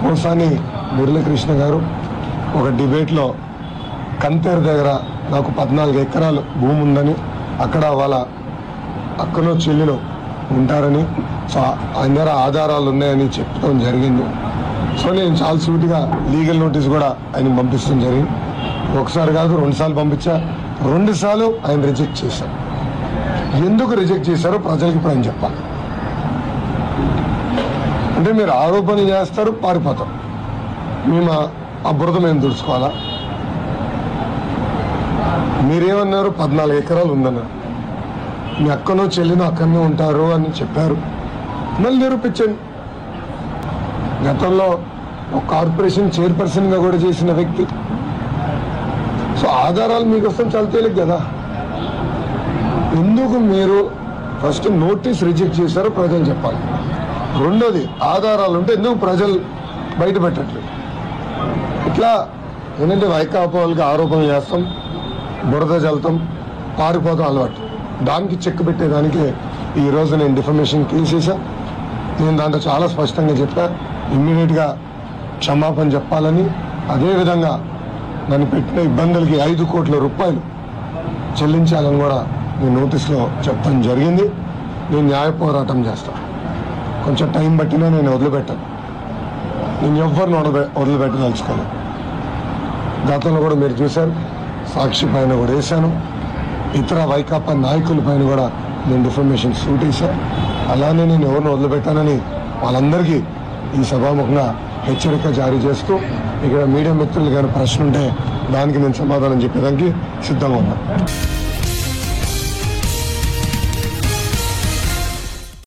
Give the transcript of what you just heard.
పోసాని మురళీకృష్ణ గారు ఒక డిబేట్లో కంతేరు దగ్గర నాకు 14 ఎకరాలు భూమి ఉందని, అక్కడ వాళ్ళ అక్కనో చెల్లిలో ఉంటారని, సో ఆయన దగ్గర ఆధారాలు ఉన్నాయని చెప్పడం జరిగింది. సో నేను చాలా సూటిగా లీగల్ నోటీస్ కూడా ఆయన పంపించడం జరిగింది. ఒకసారి కాదు 2 సార్లు పంపించా. 2 సార్లు ఆయన రిజెక్ట్ చేశారు. ఎందుకు రిజెక్ట్ చేశారో ప్రజలకు ఇప్పుడు ఆయన చెప్పాలి. అంటే మీరు ఆరోపణలు చేస్తారు, పారిపోతారు. మేము ఆ బురద మేము దుడుచుకోవాలా? మీరేమన్నారు? 14 ఎకరాలు ఉందన్నారు. మీ అక్కనో చెల్లినో అక్కడనే ఉంటారు అని చెప్పారు. మళ్ళీ నిరూపించండి. గతంలో ఒక కార్పొరేషన్ చైర్పర్సన్గా కూడా చేసిన వ్యక్తి. సో ఆధారాలు మీకు వస్తాం చాలా తేలిక కదా. ఎందుకు మీరు ఫస్ట్ నోటీస్ రిజెక్ట్ చేశారో ప్రజలు చెప్పాలి. రెండోది, ఆధారాలు ఉంటే ఎందుకు ప్రజలు బయట పెట్టట్లేదు? ఇట్లా ఏంటంటే వైకాపా వాళ్ళకి ఆరోపణలు చేస్తాం, బురద చల్లుతాం, పారిపోతాం అలవాటు. దానికి చెక్ పెట్టేదానికి ఈరోజు నేను డిఫమేషన్ కేసు వేసా. నేను దాంట్లో చాలా స్పష్టంగా చెప్పా, ఇమ్మీడియట్గా క్షమాపణ చెప్పాలని. అదేవిధంగా నన్ను పెట్టిన ఇబ్బందులకి 5 కోట్ల రూపాయలు చెల్లించాలని కూడా నేను నోటీస్లో చెప్పడం జరిగింది. నేను న్యాయ పోరాటం చేస్తాను. కొంచెం టైం పట్టినా నేను వదిలిపెట్టాను. నేను ఎవరిని వదిలిపెట్టదలుచుకోను. గతంలో కూడా మీరు చూశారు, సాక్షి పైన కూడా వేశాను, ఇతర వైకాపా నాయకుల పైన కూడా నేను డిఫర్మేషన్ సూట్ వేశాను. అలానే నేను ఎవరిని వదిలిపెట్టానని వాళ్ళందరికీ ఈ సభాముఖంగా హెచ్చరిక జారీ చేస్తూ, ఇక్కడ మీడియా మిత్రులు కానీ ప్రశ్న ఉంటే దానికి నేను సమాధానం చెప్పేదానికి సిద్ధంగా ఉన్నాను.